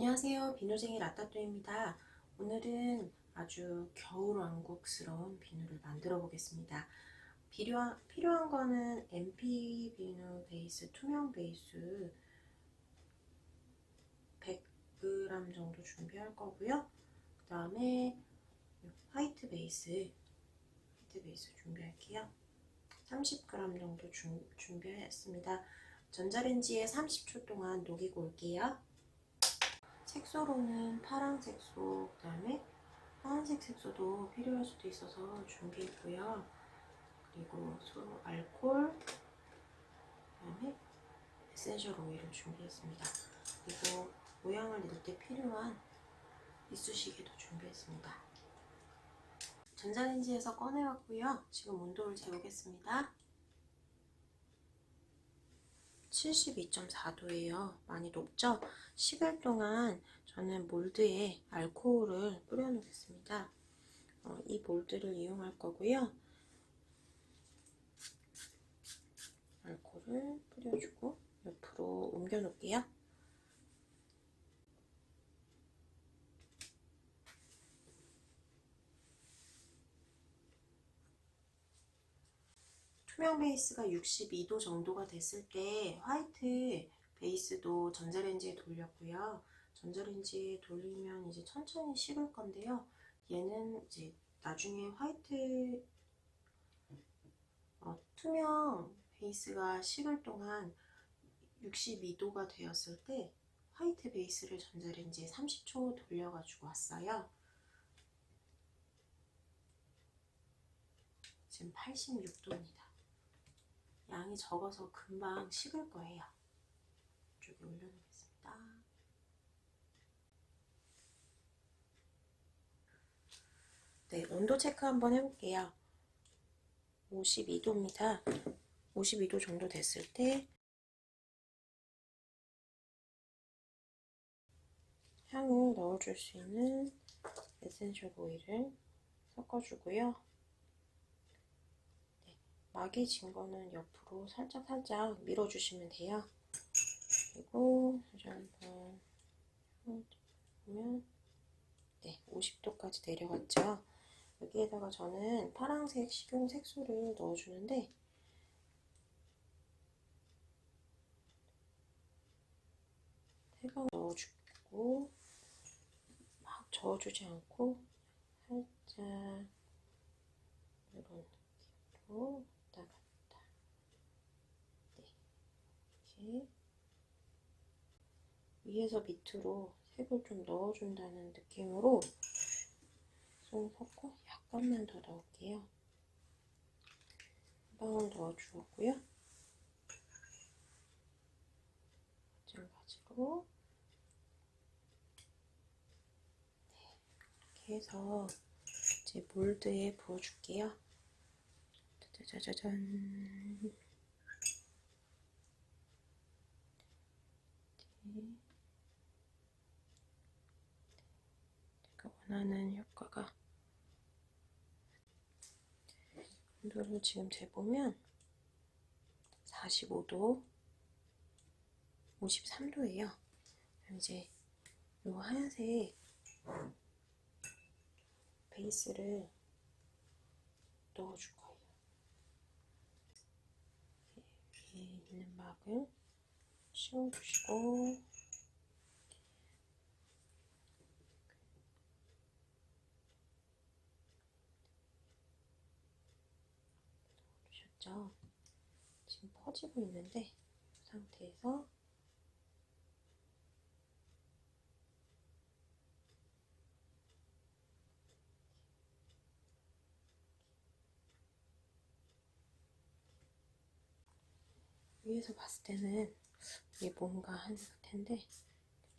안녕하세요. 비누쟁이 라따뚜입니다. 오늘은 아주 겨울왕국스러운 비누를 만들어 보겠습니다. 필요한 거는 MP 비누 베이스, 투명 베이스 100g 정도 준비할 거고요. 그 다음에 화이트 베이스 준비할게요. 30g 정도 준비했습니다. 전자레인지에 30초 동안 녹이고 올게요. 색소로는 파란 색소, 그 다음에 파란색 색소도 필요할 수도 있어서 준비했고요. 그리고 알코올, 그 다음에 에센셜 오일을 준비했습니다. 그리고 모양을 낼 때 필요한 이쑤시개도 준비했습니다. 전자레인지에서 꺼내왔고요. 지금 온도를 재보겠습니다. 72.4도예요. 많이 높죠? 식을 동안 저는 몰드에 알코올을 뿌려 놓겠습니다. 이 몰드를 이용할 거고요. 알코올을 뿌려주고 옆으로 옮겨 놓을게요. 투명 베이스가 62도 정도가 됐을 때 화이트 베이스도 전자레인지에 돌렸고요. 전자레인지에 돌리면 이제 천천히 식을 건데요. 얘는 이제 나중에 투명 베이스가 식을 동안 62도가 되었을 때 화이트 베이스를 전자레인지에 30초 돌려가지고 왔어요. 지금 86도입니다. 양이 적어서 금방 식을 거예요. 이쪽에 올려놓겠습니다. 네, 온도 체크 한번 해볼게요. 52도입니다. 52도 정도 됐을 때 향을 넣어줄 수 있는 에센셜 오일을 섞어주고요. 네, 막이 진 거는 옆으로 살짝 밀어주시면 돼요. 그리고 다시 한번 보면 네, 50도까지 내려갔죠. 여기에다가 저는 파란색 식용 색소를 넣어주는데 색을 넣어주고 막 저어주지 않고 살짝 이런 느낌으로 왔다 갔다. 네, 이렇게 위에서 밑으로 색을 좀 넣어준다는 느낌으로 좀 섞고 약간만 더 넣을게요. 한 방울 넣어주었고요. 마찬가지로 이렇게 해서 제 몰드에 부어줄게요. 짜자자잔. 제가 원하는 효과가 온도를 지금 재보면 45도, 53도예요. 이제 이 하얀색 베이스를 넣어줄 거예요. 위에 있는 막을 씌워주시고 넣어주셨죠? 지금 퍼지고 있는데 이 상태에서 위에서 봤을 때는 이게 뭔가 한 상태인데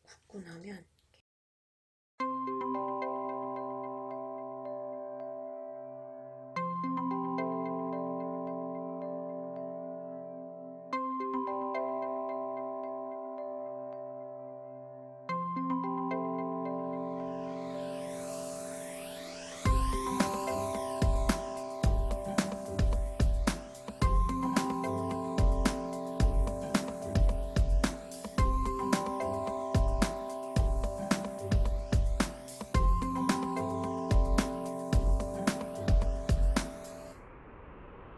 굽고 나면